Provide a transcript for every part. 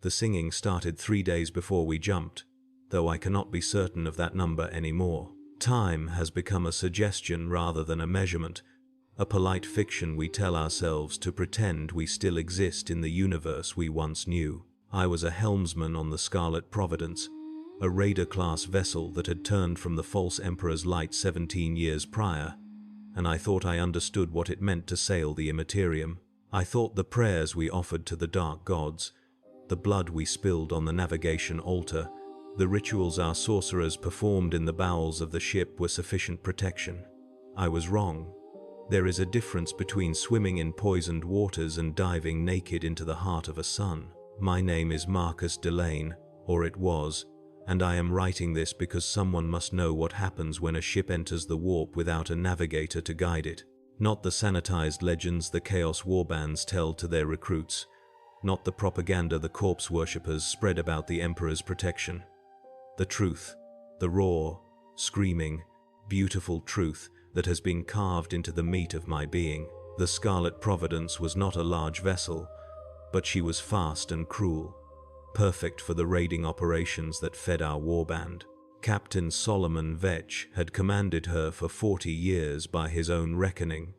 The singing started 3 days before we jumped, though I cannot be certain of that number anymore. Time has become a suggestion rather than a measurement, a polite fiction we tell ourselves to pretend we still exist in the universe we once knew. I was a helmsman on the Scarlet Providence, a raider-class vessel that had turned from the false Emperor's light 17 years prior, and I thought I understood what it meant to sail the Immaterium. I thought the prayers we offered to the dark gods, the blood we spilled on the navigation altar, the rituals our sorcerers performed in the bowels of the ship were sufficient protection. I was wrong. There is a difference between swimming in poisoned waters and diving naked into the heart of a sun. My name is Marcus Delane, or it was, and I am writing this because someone must know what happens when a ship enters the warp without a navigator to guide it. Not the sanitized legends the Chaos warbands tell to their recruits, not the propaganda the corpse worshippers spread about the Emperor's protection. The truth, the raw, screaming, beautiful truth that has been carved into the meat of my being. The Scarlet Providence was not a large vessel, but she was fast and cruel, perfect for the raiding operations that fed our warband. Captain Solomon Vetch had commanded her for 40 years by his own reckoning,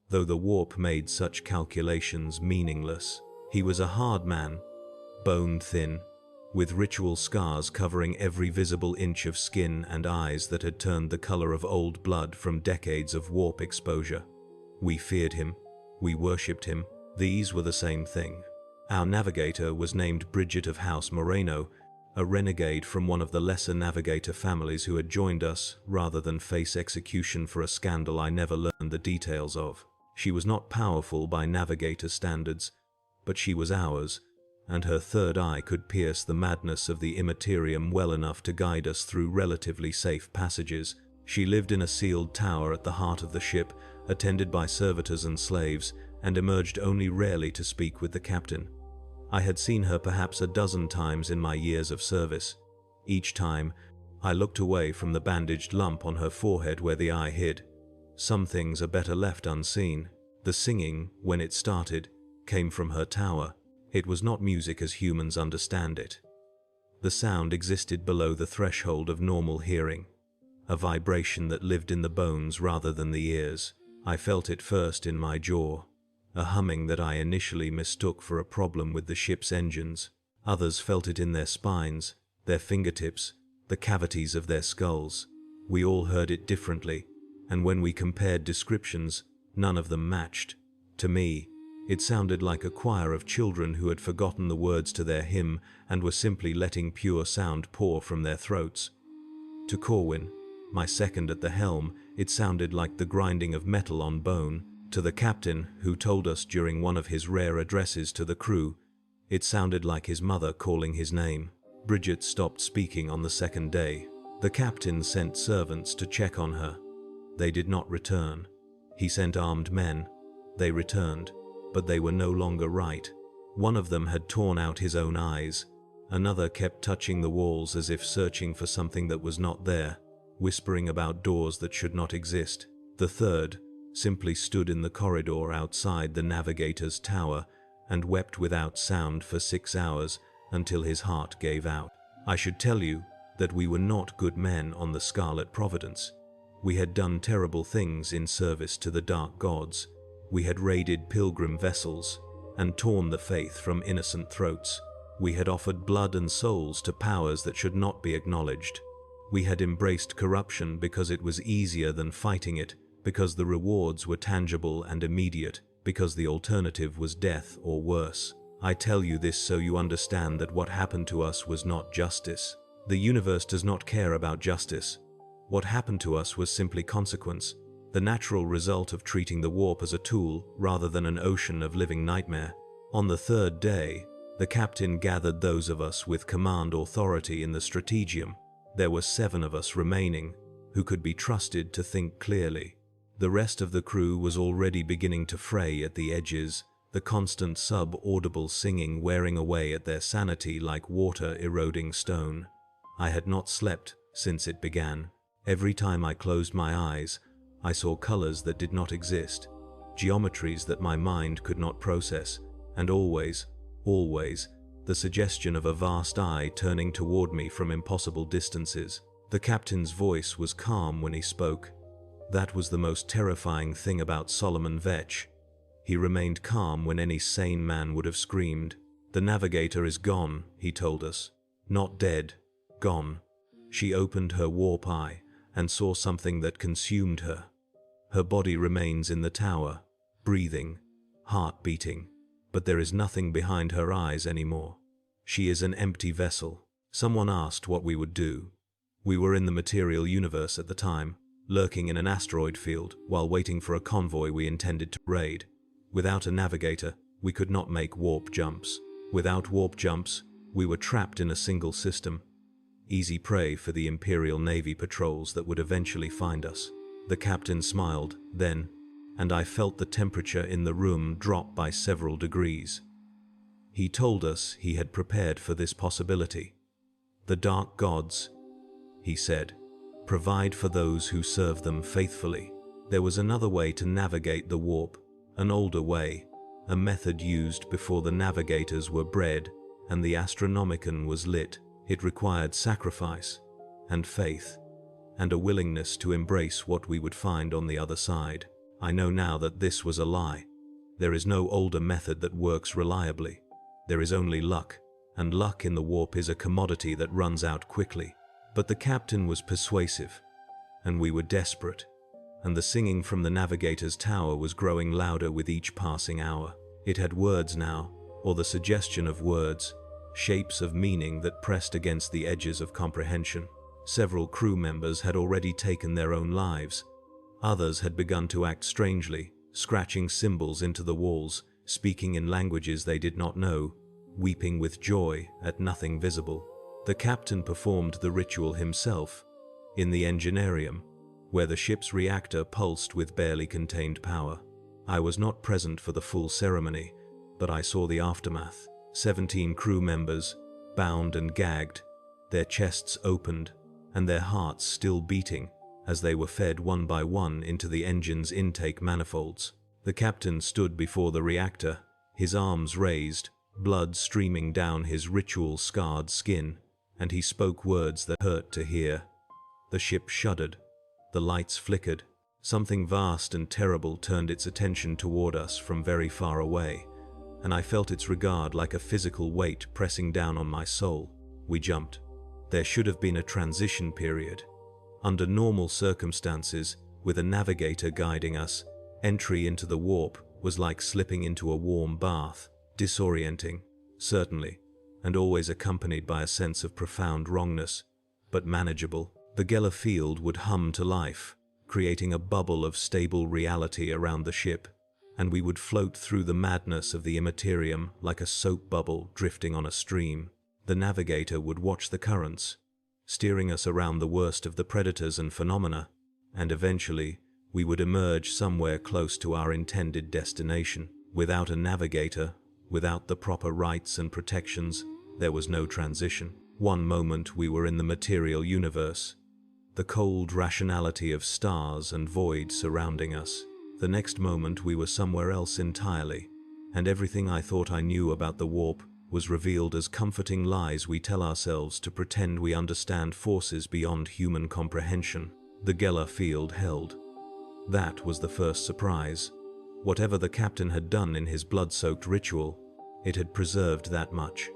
though the warp made such calculations meaningless. He was a hard man, bone-thin, with ritual scars covering every visible inch of skin and eyes that had turned the color of old blood from decades of warp exposure. We feared him. We worshipped him. These were the same thing. Our navigator was named Bridget of House Moreno, a renegade from one of the lesser navigator families who had joined us rather than face execution for a scandal I never learned the details of. She was not powerful by navigator standards, but she was ours, and her third eye could pierce the madness of the Immaterium well enough to guide us through relatively safe passages. She lived in a sealed tower at the heart of the ship, attended by servitors and slaves, and emerged only rarely to speak with the captain. I had seen her perhaps a dozen times in my years of service. Each time, I looked away from the bandaged lump on her forehead where the eye hid. Some things are better left unseen. The singing, when it started, came from her tower. It was not music as humans understand it. The sound existed below the threshold of normal hearing, a vibration that lived in the bones rather than the ears. I felt it first in my jaw, a humming that I initially mistook for a problem with the ship's engines. Others felt it in their spines, their fingertips, the cavities of their skulls. We all heard it differently, and when we compared descriptions, none of them matched. To me, it sounded like a choir of children who had forgotten the words to their hymn and were simply letting pure sound pour from their throats. To Corwin, my second at the helm, it sounded like the grinding of metal on bone. To the captain, who told us during one of his rare addresses to the crew, it sounded like his mother calling his name. Bridget stopped speaking on the second day. The captain sent servants to check on her. They did not return. He sent armed men. They returned, but they were no longer right. One of them had torn out his own eyes. Another kept touching the walls as if searching for something that was not there, whispering about doors that should not exist. The third simply stood in the corridor outside the Navigator's tower and wept without sound for 6 hours until his heart gave out. I should tell you that we were not good men on the Scarlet Providence. We had done terrible things in service to the dark gods. We had raided pilgrim vessels and torn the faith from innocent throats. We had offered blood and souls to powers that should not be acknowledged. We had embraced corruption because it was easier than fighting it, because the rewards were tangible and immediate, because the alternative was death or worse. I tell you this so you understand that what happened to us was not justice. The universe does not care about justice. What happened to us was simply consequence, the natural result of treating the warp as a tool rather than an ocean of living nightmare. On the third day, the captain gathered those of us with command authority in the strategium. There were 7 of us remaining, who could be trusted to think clearly. The rest of the crew was already beginning to fray at the edges, the constant sub-audible singing wearing away at their sanity like water eroding stone. I had not slept since it began. Every time I closed my eyes, I saw colors that did not exist, geometries that my mind could not process, and always, the suggestion of a vast eye turning toward me from impossible distances. The captain's voice was calm when he spoke. That was the most terrifying thing about Solomon Vetch. He remained calm when any sane man would have screamed. "The Navigator is gone," he told us. "Not dead. Gone." She opened her warp eye and saw something that consumed her. Her body remains in the tower, breathing, heart beating, but there is nothing behind her eyes anymore. She is an empty vessel. Someone asked what we would do. We were in the material universe at the time, lurking in an asteroid field while waiting for a convoy we intended to raid. Without a navigator, we could not make warp jumps. Without warp jumps, we were trapped in a single system. Easy prey for the Imperial Navy patrols that would eventually find us. The captain smiled, then, and I felt the temperature in the room drop by several degrees. He told us he had prepared for this possibility. "The dark gods," he said, "provide for those who serve them faithfully." There was another way to navigate the warp, an older way, a method used before the Navigators were bred and the Astronomicon was lit. It required sacrifice and faith and a willingness to embrace what we would find on the other side. I know now that this was a lie. There is no older method that works reliably. There is only luck, and luck in the warp is a commodity that runs out quickly. But the captain was persuasive, and we were desperate, and the singing from the Navigator's tower was growing louder with each passing hour. It had words now, or the suggestion of words, shapes of meaning that pressed against the edges of comprehension. Several crew members had already taken their own lives. Others had begun to act strangely, scratching symbols into the walls, speaking in languages they did not know, weeping with joy at nothing visible. The captain performed the ritual himself, in the Engineerium, where the ship's reactor pulsed with barely contained power. I was not present for the full ceremony, but I saw the aftermath. 17 crew members, bound and gagged, their chests opened, and their hearts still beating as they were fed one by one into the engine's intake manifolds. The captain stood before the reactor, his arms raised, blood streaming down his ritual-scarred skin, and he spoke words that hurt to hear. The ship shuddered. The lights flickered. Something vast and terrible turned its attention toward us from very far away, and I felt its regard like a physical weight pressing down on my soul. We jumped. There should have been a transition period. Under normal circumstances, with a navigator guiding us, entry into the warp was like slipping into a warm bath, disorienting, certainly, and always accompanied by a sense of profound wrongness, but manageable. The Geller field would hum to life, creating a bubble of stable reality around the ship, and we would float through the madness of the Immaterium like a soap bubble drifting on a stream. The navigator would watch the currents, steering us around the worst of the predators and phenomena, and eventually we would emerge somewhere close to our intended destination. Without a navigator, without the proper rights and protections, there was no transition. One moment we were in the material universe, the cold rationality of stars and void surrounding us. The next moment we were somewhere else entirely, and everything I thought I knew about the warp was revealed as comforting lies we tell ourselves to pretend we understand forces beyond human comprehension. The Geller field held. That was the first surprise. Whatever the captain had done in his blood-soaked ritual, it had preserved that much.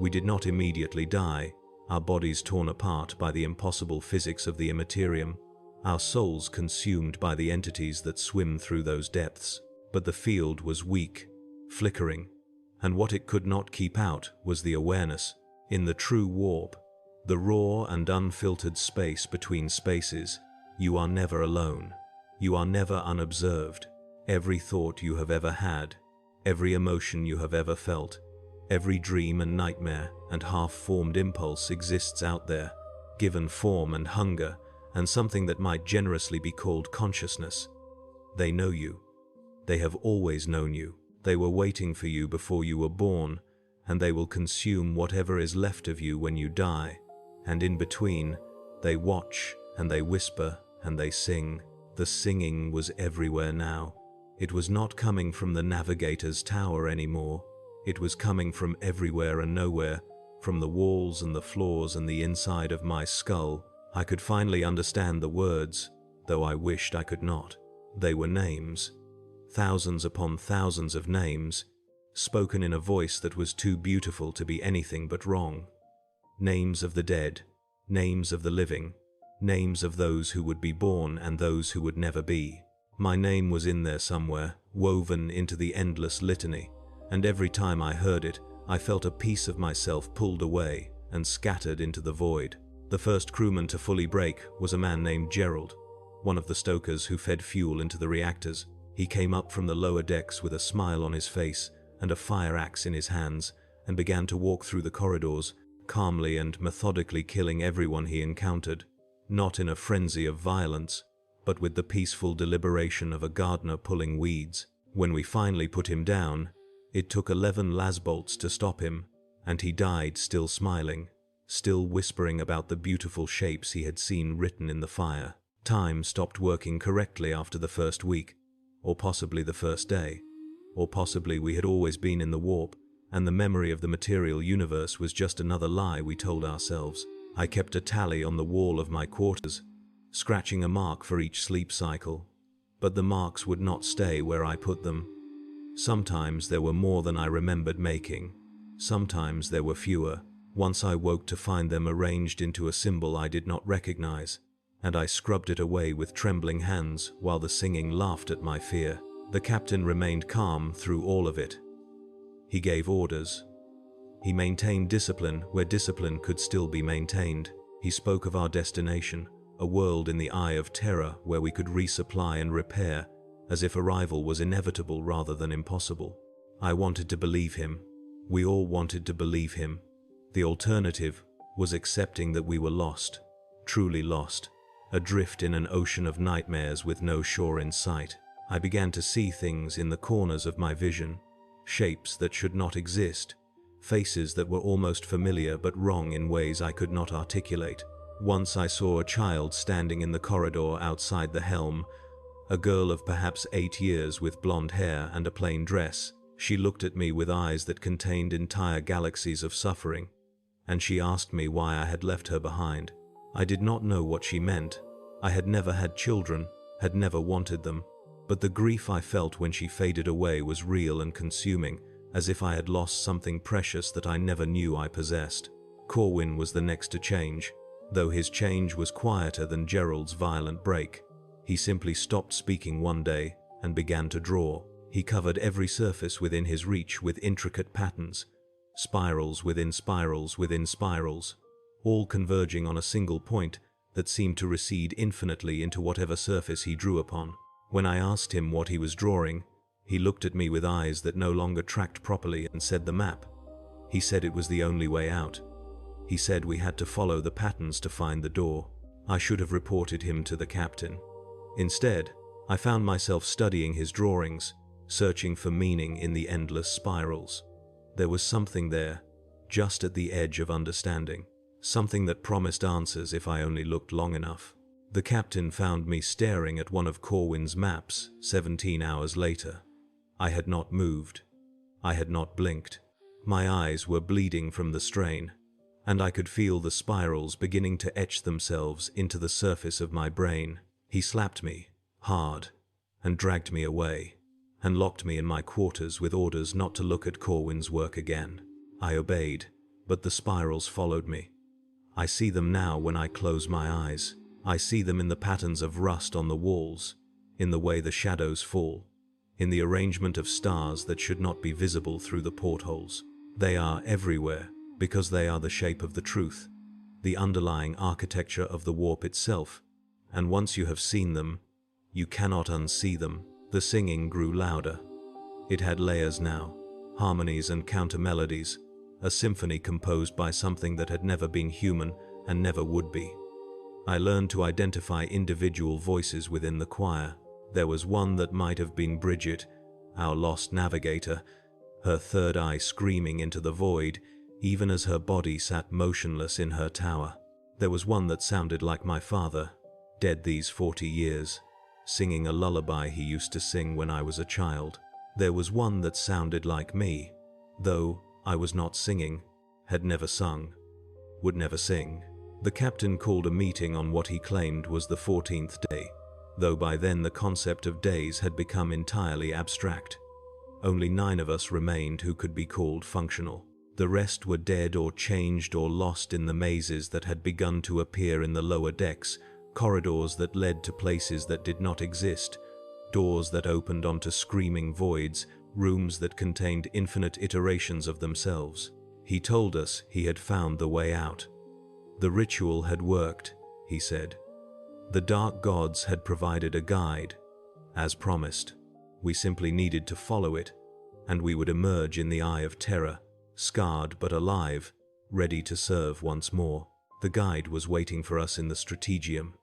We did not immediately die, our bodies torn apart by the impossible physics of the Immaterium, our souls consumed by the entities that swim through those depths. But the field was weak, flickering, and what it could not keep out was the awareness. In the true warp, the raw and unfiltered space between spaces, you are never alone. You are never unobserved. Every thought you have ever had, every emotion you have ever felt, every dream and nightmare and half-formed impulse exists out there, given form and hunger, and something that might generously be called consciousness. They know you. They have always known you. They were waiting for you before you were born, and they will consume whatever is left of you when you die. And in between, they watch, and they whisper, and they sing. The singing was everywhere now. It was not coming from the Navigator's tower anymore. It was coming from everywhere and nowhere, from the walls and the floors and the inside of my skull. I could finally understand the words, though I wished I could not. They were names. Thousands upon thousands of names, spoken in a voice that was too beautiful to be anything but wrong. Names of the dead, names of the living, names of those who would be born and those who would never be. My name was in there somewhere, woven into the endless litany, and every time I heard it, I felt a piece of myself pulled away and scattered into the void. The first crewman to fully break was a man named Gerald, one of the stokers who fed fuel into the reactors. He came up from the lower decks with a smile on his face and a fire axe in his hands and began to walk through the corridors, calmly and methodically killing everyone he encountered, not in a frenzy of violence, but with the peaceful deliberation of a gardener pulling weeds. When we finally put him down, it took 11 lasbolts to stop him, and he died still smiling, still whispering about the beautiful shapes he had seen written in the fire. Time stopped working correctly after the first week, or possibly the first day, or possibly we had always been in the warp, and the memory of the material universe was just another lie we told ourselves. I kept a tally on the wall of my quarters, scratching a mark for each sleep cycle, but the marks would not stay where I put them. Sometimes there were more than I remembered making, sometimes there were fewer. Once I woke to find them arranged into a symbol I did not recognize, and I scrubbed it away with trembling hands while the singing laughed at my fear. The captain remained calm through all of it. He gave orders. He maintained discipline where discipline could still be maintained. He spoke of our destination, a world in the eye of terror where we could resupply and repair, as if arrival was inevitable rather than impossible. I wanted to believe him. We all wanted to believe him. The alternative was accepting that we were lost, truly lost, adrift in an ocean of nightmares with no shore in sight. I began to see things in the corners of my vision, shapes that should not exist, faces that were almost familiar but wrong in ways I could not articulate. Once I saw a child standing in the corridor outside the helm, a girl of perhaps 8 years with blonde hair and a plain dress. She looked at me with eyes that contained entire galaxies of suffering, and she asked me why I had left her behind. I did not know what she meant. I had never had children, had never wanted them, but the grief I felt when she faded away was real and consuming, as if I had lost something precious that I never knew I possessed. Corwin was the next to change, though his change was quieter than Gerald's violent break. He simply stopped speaking one day and began to draw. He covered every surface within his reach with intricate patterns, spirals within spirals within spirals, all converging on a single point that seemed to recede infinitely into whatever surface he drew upon. When I asked him what he was drawing, he looked at me with eyes that no longer tracked properly and said the map. He said it was the only way out. He said we had to follow the patterns to find the door. I should have reported him to the captain. Instead, I found myself studying his drawings, searching for meaning in the endless spirals. There was something there, just at the edge of understanding, something that promised answers if I only looked long enough. The captain found me staring at one of Corwin's maps 17 hours later. I had not moved. I had not blinked. My eyes were bleeding from the strain, and I could feel the spirals beginning to etch themselves into the surface of my brain. He slapped me, hard, and dragged me away, and locked me in my quarters with orders not to look at Corwin's work again. I obeyed, but the spirals followed me. I see them now when I close my eyes. I see them in the patterns of rust on the walls, in the way the shadows fall, in the arrangement of stars that should not be visible through the portholes. They are everywhere because they are the shape of the truth, the underlying architecture of the warp itself, and once you have seen them, you cannot unsee them. The singing grew louder. It had layers now, harmonies and counter-melodies, a symphony composed by something that had never been human and never would be. I learned to identify individual voices within the choir. There was one that might have been Bridget, our lost navigator, her third eye screaming into the void, even as her body sat motionless in her tower. There was one that sounded like my father, dead these 40 years, singing a lullaby he used to sing when I was a child. There was one that sounded like me, though I was not singing, had never sung, would never sing. The captain called a meeting on what he claimed was the 14th day, though by then the concept of days had become entirely abstract. Only 9 of us remained who could be called functional. The rest were dead or changed or lost in the mazes that had begun to appear in the lower decks, corridors that led to places that did not exist, doors that opened onto screaming voids, rooms that contained infinite iterations of themselves. He told us he had found the way out. The ritual had worked, he said. The dark gods had provided a guide. As promised, we simply needed to follow it, and we would emerge in the eye of terror, scarred but alive, ready to serve once more. The guide was waiting for us in the strategium.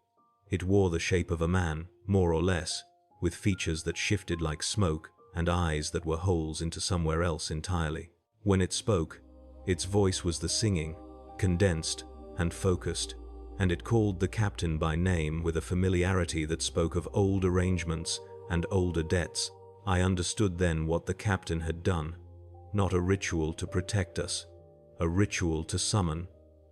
It wore the shape of a man, more or less, with features that shifted like smoke and eyes that were holes into somewhere else entirely. When it spoke, its voice was the singing, condensed and focused, and it called the captain by name with a familiarity that spoke of old arrangements and older debts. I understood then what the captain had done. Not a ritual to protect us, a ritual to summon,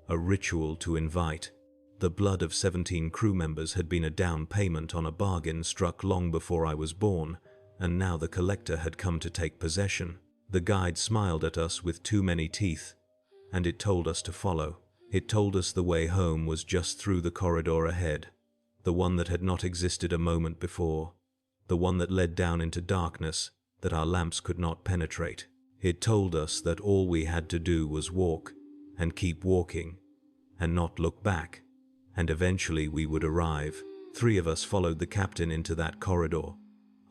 a ritual to invite. The blood of 17 crew members had been a down payment on a bargain struck long before I was born, and now the collector had come to take possession. The guide smiled at us with too many teeth, and it told us to follow. It told us the way home was just through the corridor ahead, the one that had not existed a moment before, the one that led down into darkness that our lamps could not penetrate. It told us that all we had to do was walk, and keep walking, and not look back, and eventually we would arrive. 3 of us followed the captain into that corridor.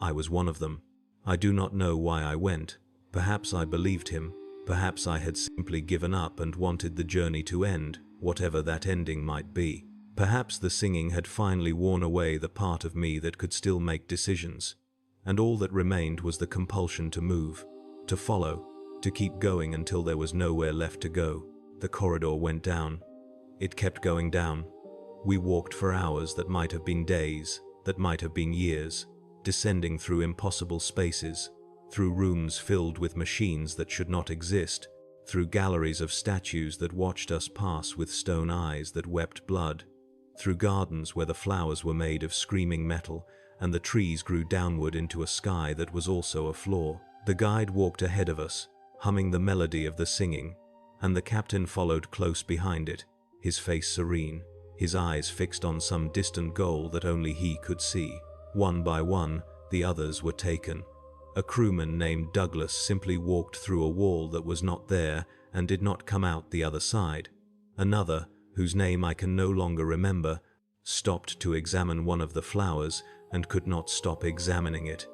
I was one of them. I do not know why I went. Perhaps I believed him. Perhaps I had simply given up and wanted the journey to end, whatever that ending might be. Perhaps the singing had finally worn away the part of me that could still make decisions, and all that remained was the compulsion to move, to follow, to keep going until there was nowhere left to go. The corridor went down. It kept going down. We walked for hours that might have been days, that might have been years, descending through impossible spaces, through rooms filled with machines that should not exist, through galleries of statues that watched us pass with stone eyes that wept blood, through gardens where the flowers were made of screaming metal and the trees grew downward into a sky that was also a floor. The guide walked ahead of us, humming the melody of the singing, and the captain followed close behind it, his face serene, his eyes fixed on some distant goal that only he could see. One by one, the others were taken. A crewman named Douglas simply walked through a wall that was not there and did not come out the other side. Another, whose name I can no longer remember, stopped to examine one of the flowers and could not stop examining it,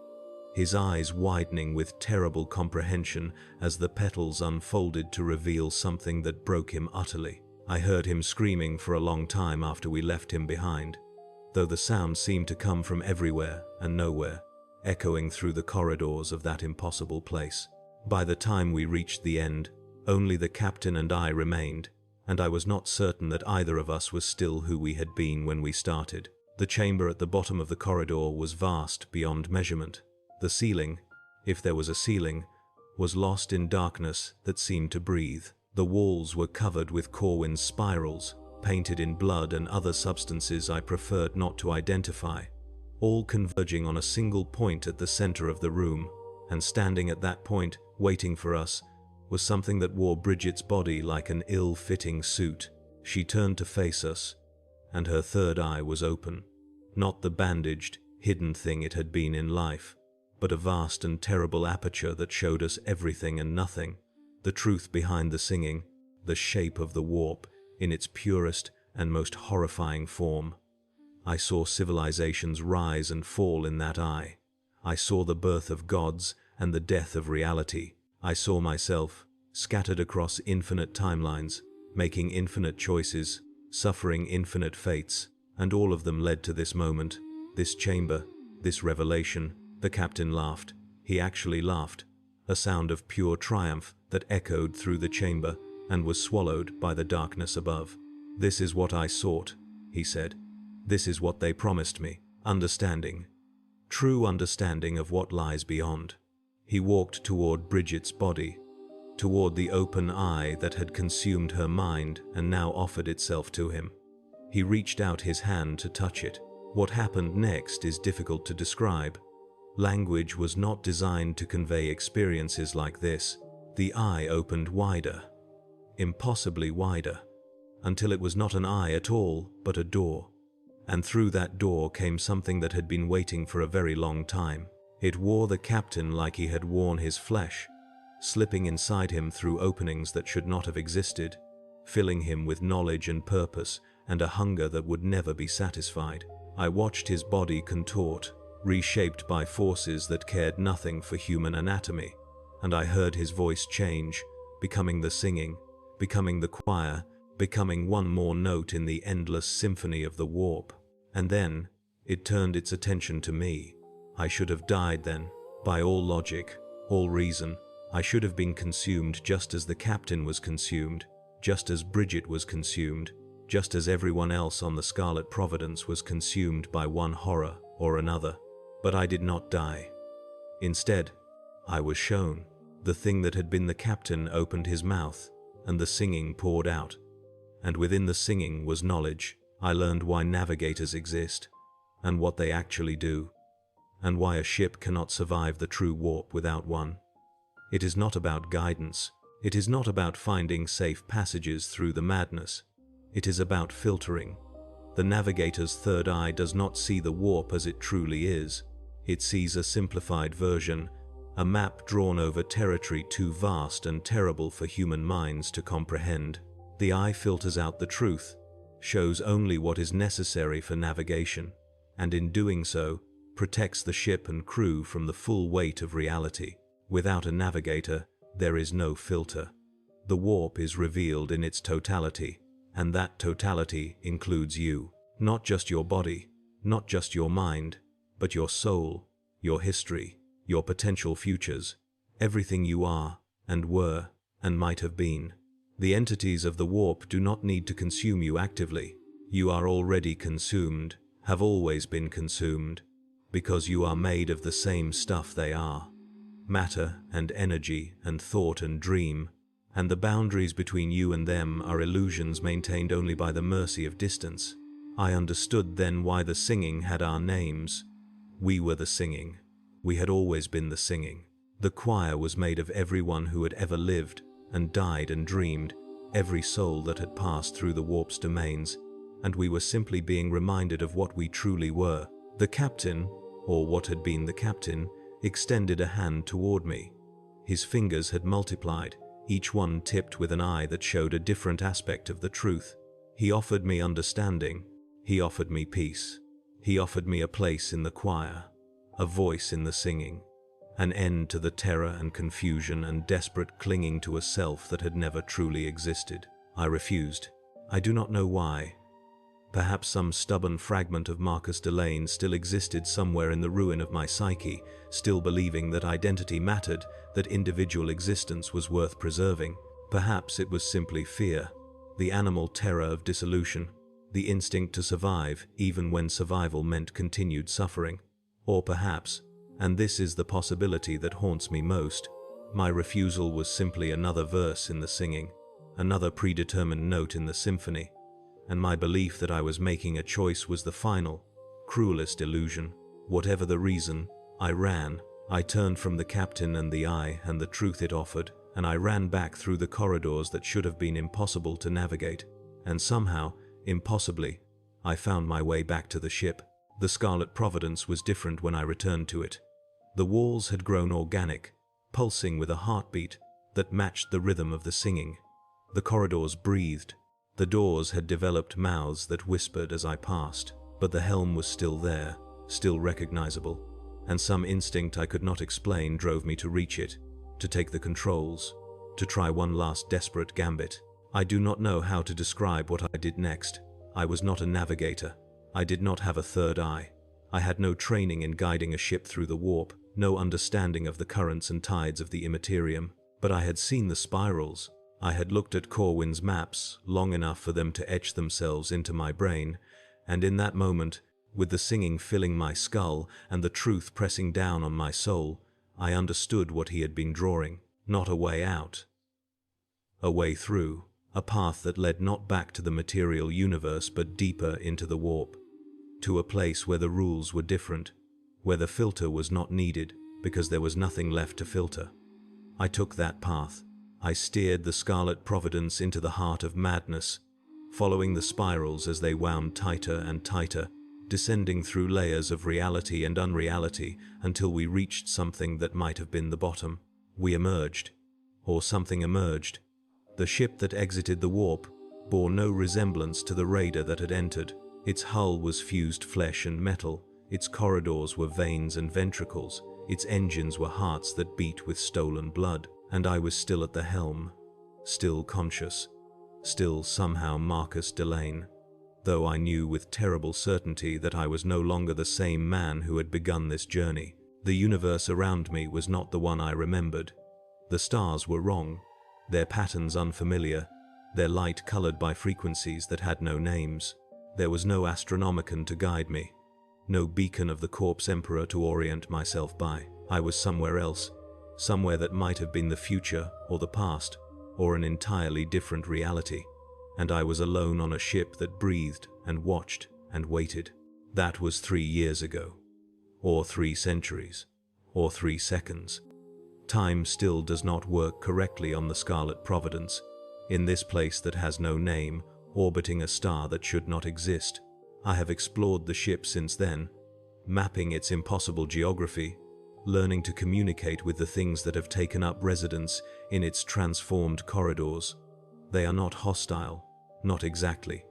his eyes widening with terrible comprehension as the petals unfolded to reveal something that broke him utterly. I heard him screaming for a long time after we left him behind, though the sound seemed to come from everywhere and nowhere, echoing through the corridors of that impossible place. By the time we reached the end, only the captain and I remained, and I was not certain that either of us was still who we had been when we started. The chamber at the bottom of the corridor was vast beyond measurement. The ceiling, if there was a ceiling, was lost in darkness that seemed to breathe. The walls were covered with Corwin's spirals, painted in blood and other substances I preferred not to identify, all converging on a single point at the center of the room, and standing at that point, waiting for us, was something that wore Bridget's body like an ill-fitting suit. She turned to face us, and her third eye was open. Not the bandaged, hidden thing it had been in life, but a vast and terrible aperture that showed us everything and nothing, the truth behind the singing, the shape of the warp, in its purest and most horrifying form. I saw civilizations rise and fall in that eye. I saw the birth of gods and the death of reality. I saw myself, scattered across infinite timelines, making infinite choices, suffering infinite fates, and all of them led to this moment, this chamber, this revelation. The captain laughed. He actually laughed, a sound of pure triumph that echoed through the chamber and was swallowed by the darkness above. "This is what I sought," he said. "This is what they promised me. Understanding. True understanding of what lies beyond." He walked toward Bridget's body, toward the open eye that had consumed her mind and now offered itself to him. He reached out his hand to touch it. What happened next is difficult to describe. Language was not designed to convey experiences like this. The eye opened wider, impossibly wider, until it was not an eye at all, but a door. And through that door came something that had been waiting for a very long time. It wore the captain like he had worn his flesh, slipping inside him through openings that should not have existed, filling him with knowledge and purpose and a hunger that would never be satisfied. I watched his body contort, reshaped by forces that cared nothing for human anatomy, and I heard his voice change, becoming the singing, becoming the choir, becoming one more note in the endless symphony of the warp. And then, it turned its attention to me. I should have died then. By all logic, all reason, I should have been consumed just as the captain was consumed, just as Bridget was consumed, just as everyone else on the Scarlet Providence was consumed by one horror or another. But I did not die. Instead, I was shown. The thing that had been the captain opened his mouth, and the singing poured out. And within the singing was knowledge. I learned why navigators exist, and what they actually do, and why a ship cannot survive the true warp without one. It is not about guidance. It is not about finding safe passages through the madness. It is about filtering. The navigator's third eye does not see the warp as it truly is. It sees a simplified version, a map drawn over territory too vast and terrible for human minds to comprehend. The eye filters out the truth, shows only what is necessary for navigation, and in doing so, protects the ship and crew from the full weight of reality. Without a navigator, there is no filter. The warp is revealed in its totality, and that totality includes you. Not just your body, not just your mind, but your soul, your history, your potential futures, everything you are, and were, and might have been. The entities of the warp do not need to consume you actively. You are already consumed, have always been consumed, because you are made of the same stuff they are. Matter and energy and thought and dream, and the boundaries between you and them are illusions maintained only by the mercy of distance. I understood then why the singing had our names. We were the singing. We had always been the singing. The choir was made of everyone who had ever lived and died and dreamed, every soul that had passed through the warp's domains, and we were simply being reminded of what we truly were. The captain, or what had been the captain, extended a hand toward me. His fingers had multiplied, each one tipped with an eye that showed a different aspect of the truth. He offered me understanding. He offered me peace. He offered me a place in the choir, a voice in the singing, an end to the terror and confusion and desperate clinging to a self that had never truly existed. I refused. I do not know why. Perhaps some stubborn fragment of Marcus Delane still existed somewhere in the ruin of my psyche, still believing that identity mattered, that individual existence was worth preserving. Perhaps it was simply fear, the animal terror of dissolution, the instinct to survive even when survival meant continued suffering. Or perhaps, and this is the possibility that haunts me most, my refusal was simply another verse in the singing, another predetermined note in the symphony, and my belief that I was making a choice was the final, cruelest illusion. Whatever the reason, I ran. I turned from the captain and the eye and the truth it offered, and I ran back through the corridors that should have been impossible to navigate. And somehow, impossibly, I found my way back to the ship. The Scarlet Providence was different when I returned to it. The walls had grown organic, pulsing with a heartbeat that matched the rhythm of the singing. The corridors breathed. The doors had developed mouths that whispered as I passed, but the helm was still there, still recognizable, and some instinct I could not explain drove me to reach it, to take the controls, to try one last desperate gambit. I do not know how to describe what I did next. I was not a navigator. I did not have a third eye. I had no training in guiding a ship through the warp, no understanding of the currents and tides of the Immaterium, but I had seen the spirals. I had looked at Corwin's maps long enough for them to etch themselves into my brain, and in that moment, with the singing filling my skull and the truth pressing down on my soul, I understood what he had been drawing. Not a way out, A way through, a path that led not back to the material universe but deeper into the warp, to a place where the rules were different, where the filter was not needed because there was nothing left to filter. I took that path. I steered the Scarlet Providence into the heart of madness, following the spirals as they wound tighter and tighter, descending through layers of reality and unreality until we reached something that might have been the bottom. We emerged, or something emerged. The ship that exited the warp bore no resemblance to the raider that had entered. Its hull was fused flesh and metal, its corridors were veins and ventricles, its engines were hearts that beat with stolen blood, and I was still at the helm, still conscious, still somehow Marcus Delane, though I knew with terrible certainty that I was no longer the same man who had begun this journey. The universe around me was not the one I remembered. The stars were wrong, their patterns unfamiliar, their light colored by frequencies that had no names. There was no astronomicon to guide me, no beacon of the corpse emperor to orient myself by. I was somewhere else, somewhere that might have been the future or the past, or an entirely different reality, and I was alone on a ship that breathed and watched and waited. That was 3 years ago, or 3 centuries, or 3 seconds. Time still does not work correctly on the Scarlet Providence, in this place that has no name, orbiting a star that should not exist. I have explored the ship since then, mapping its impossible geography, learning to communicate with the things that have taken up residence in its transformed corridors. They are not hostile, not exactly.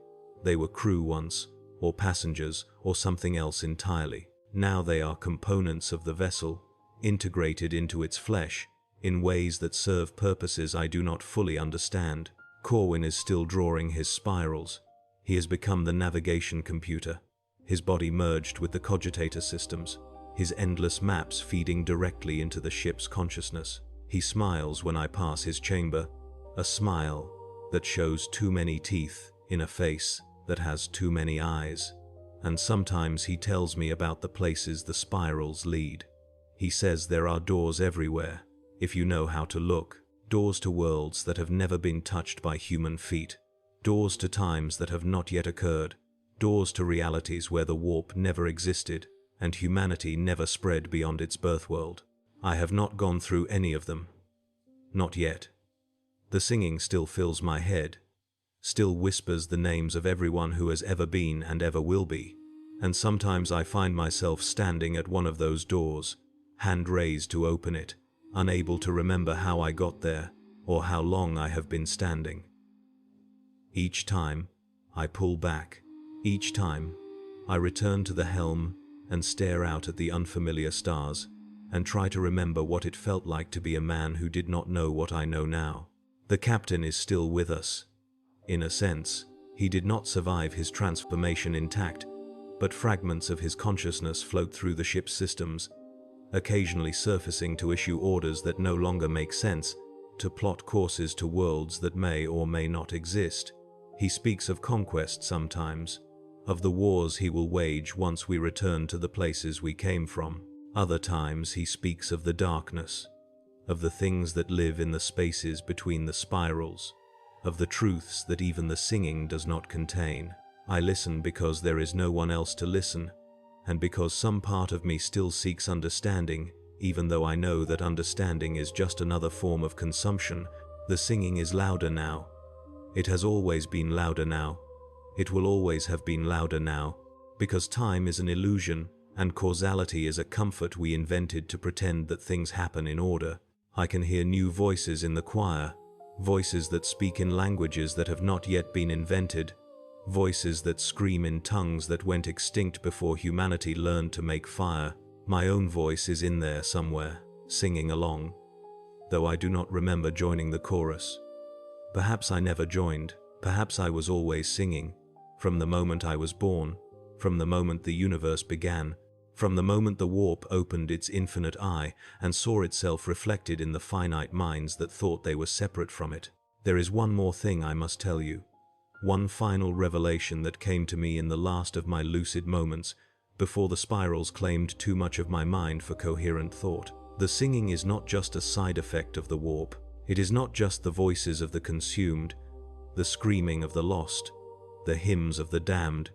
They were crew once, or passengers, or something else entirely. Now they are components of the vessel, integrated into its flesh, in ways that serve purposes I do not fully understand. Corwin is still drawing his spirals. He has become the navigation computer, his body merged with the cogitator systems, his endless maps feeding directly into the ship's consciousness. He smiles when I pass his chamber, a smile that shows too many teeth in a face that has too many eyes. And sometimes he tells me about the places the spirals lead. He says there are doors everywhere, if you know how to look, doors to worlds that have never been touched by human feet, doors to times that have not yet occurred, doors to realities where the warp never existed and humanity never spread beyond its birth world. I have not gone through any of them. Not yet. The singing still fills my head, still whispers the names of everyone who has ever been and ever will be, and sometimes I find myself standing at one of those doors, hand raised to open it, unable to remember how I got there or how long I have been standing. Each time, I pull back. Each time, I return to the helm and stare out at the unfamiliar stars and try to remember what it felt like to be a man who did not know what I know now. The captain is still with us. In a sense, he did not survive his transformation intact, but fragments of his consciousness float through the ship's systems, occasionally surfacing to issue orders that no longer make sense, to plot courses to worlds that may or may not exist. He speaks of conquest sometimes, of the wars he will wage once we return to the places we came from. Other times he speaks of the darkness, of the things that live in the spaces between the spirals, of the truths that even the singing does not contain. I listen because there is no one else to listen, and because some part of me still seeks understanding, even though I know that understanding is just another form of consumption. The singing is louder now. It has always been louder now. It will always have been louder now, because time is an illusion, and causality is a comfort we invented to pretend that things happen in order. I can hear new voices in the choir, voices that speak in languages that have not yet been invented, voices that scream in tongues that went extinct before humanity learned to make fire. My own voice is in there somewhere, singing along, though I do not remember joining the chorus. Perhaps I never joined, perhaps I was always singing, from the moment I was born, from the moment the universe began, from the moment the warp opened its infinite eye and saw itself reflected in the finite minds that thought they were separate from it. There is one more thing I must tell you, one final revelation that came to me in the last of my lucid moments, before the spirals claimed too much of my mind for coherent thought. The singing is not just a side effect of the warp. It is not just the voices of the consumed, the screaming of the lost, the hymns of the damned.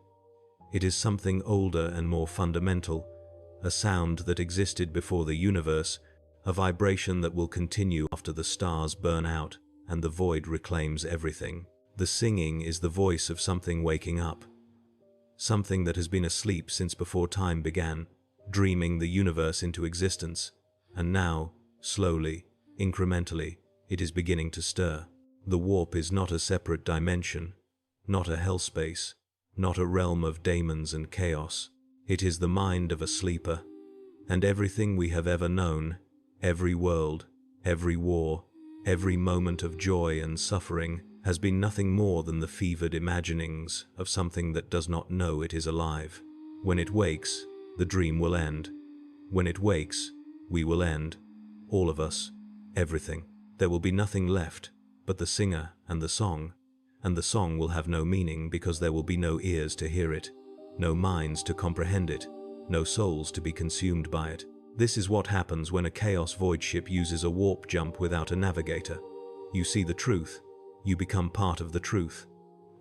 It is something older and more fundamental, a sound that existed before the universe, a vibration that will continue after the stars burn out and the void reclaims everything. The singing is the voice of something waking up, something that has been asleep since before time began, dreaming the universe into existence, and now, slowly, incrementally, it is beginning to stir. The warp is not a separate dimension, not a hellspace, not a realm of daemons and chaos. It is the mind of a sleeper, and everything we have ever known, every world, every war, every moment of joy and suffering, has been nothing more than the fevered imaginings of something that does not know it is alive. When it wakes, the dream will end. When it wakes, we will end. All of us, everything. There will be nothing left but the singer and the song will have no meaning because there will be no ears to hear it, no minds to comprehend it, no souls to be consumed by it. This is what happens when a Chaos Voidship uses a warp jump without a navigator. You see the truth, you become part of the truth.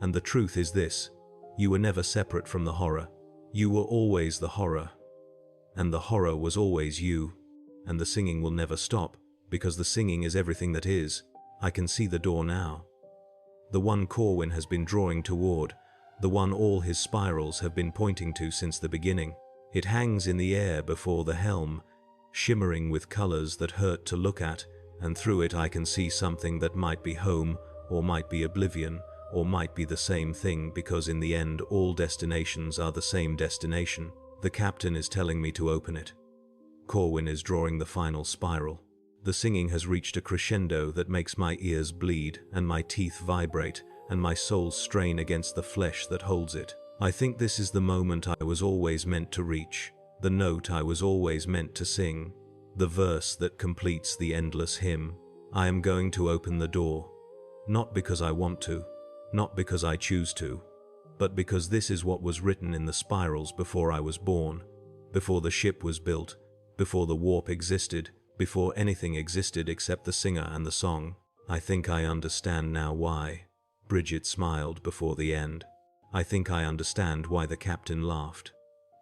And the truth is this: you were never separate from the horror. You were always the horror. And the horror was always you. And the singing will never stop, because the singing is everything that is. I can see the door now. The one Corwin has been drawing toward, the one all his spirals have been pointing to since the beginning. It hangs in the air before the helm, shimmering with colors that hurt to look at, and through it I can see something that might be home, or might be oblivion, or might be the same thing, because in the end all destinations are the same destination. The captain is telling me to open it. Corwin is drawing the final spiral. The singing has reached a crescendo that makes my ears bleed, and my teeth vibrate, and my soul strain against the flesh that holds it. I think this is the moment I was always meant to reach, the note I was always meant to sing, the verse that completes the endless hymn. I am going to open the door. Not because I want to, not because I choose to, but because this is what was written in the spirals before I was born, before the ship was built, before the warp existed, before anything existed except the singer and the song. I think I understand now why. Bridget smiled before the end. I think I understand why the captain laughed.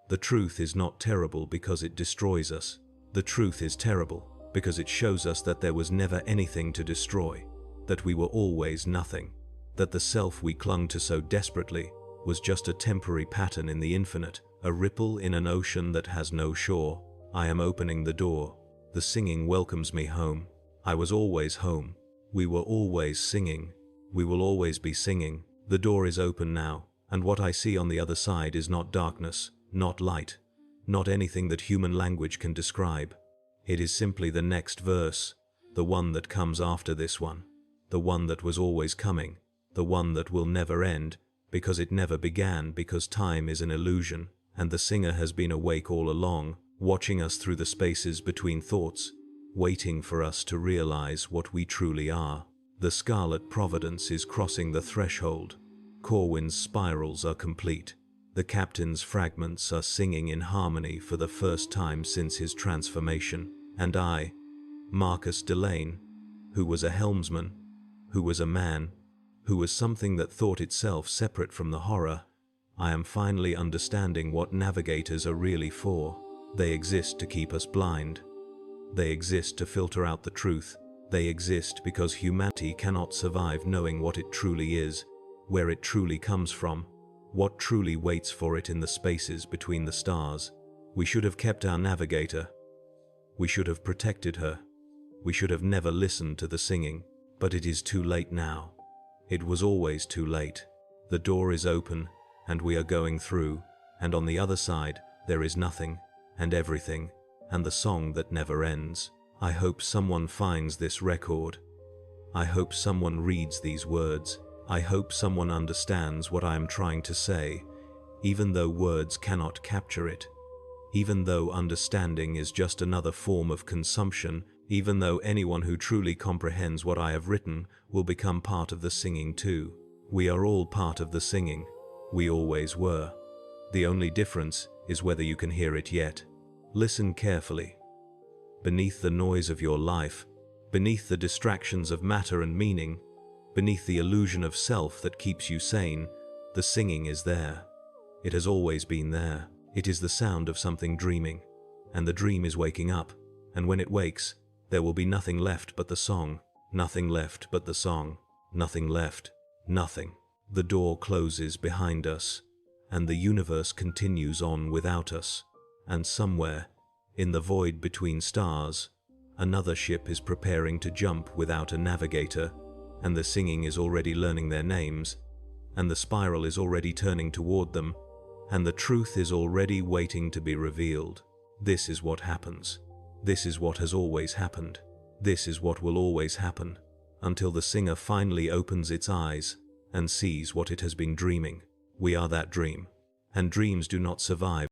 The truth is not terrible because it destroys us. The truth is terrible because it shows us that there was never anything to destroy, that we were always nothing, that the self we clung to so desperately was just a temporary pattern in the infinite, a ripple in an ocean that has no shore. I am opening the door. The singing welcomes me home. I was always home. We were always singing. We will always be singing. The door is open now, and what I see on the other side is not darkness, not light, not anything that human language can describe. It is simply the next verse, the one that comes after this one, the one that was always coming, the one that will never end, because it never began, because time is an illusion, and the singer has been awake all along, watching us through the spaces between thoughts, waiting for us to realize what we truly are. The Scarlet Providence is crossing the threshold. Corwin's spirals are complete. The captain's fragments are singing in harmony for the first time since his transformation. And I, Marcus Delane, who was a helmsman, who was a man, who was something that thought itself separate from the horror, I am finally understanding what navigators are really for. They exist to keep us blind. They exist to filter out the truth. They exist because humanity cannot survive knowing what it truly is, where it truly comes from, what truly waits for it in the spaces between the stars. We should have kept our navigator. We should have protected her. We should have never listened to the singing. But it is too late now. It was always too late. The door is open, and we are going through, and on the other side, there is nothing, and everything, and the song that never ends. I hope someone finds this record. I hope someone reads these words. I hope someone understands what I am trying to say, even though words cannot capture it. Even though understanding is just another form of consumption, even though anyone who truly comprehends what I have written will become part of the singing too. We are all part of the singing. We always were. The only difference is whether you can hear it yet. Listen carefully. Beneath the noise of your life, Beneath the distractions of matter and meaning, beneath the illusion of self that keeps you sane, the singing is there. It has always been there. It is the sound of something dreaming, and the dream is waking up, and when it wakes, there will be nothing left but the song, nothing left but the song, nothing left, nothing. The door closes behind us, and the universe continues on without us, and somewhere, in the void between stars, another ship is preparing to jump without a navigator, and the singing is already learning their names, and the spiral is already turning toward them, and the truth is already waiting to be revealed. This is what happens. This is what has always happened. This is what will always happen, until the singer finally opens its eyes and sees what it has been dreaming. We are that dream, and dreams do not survive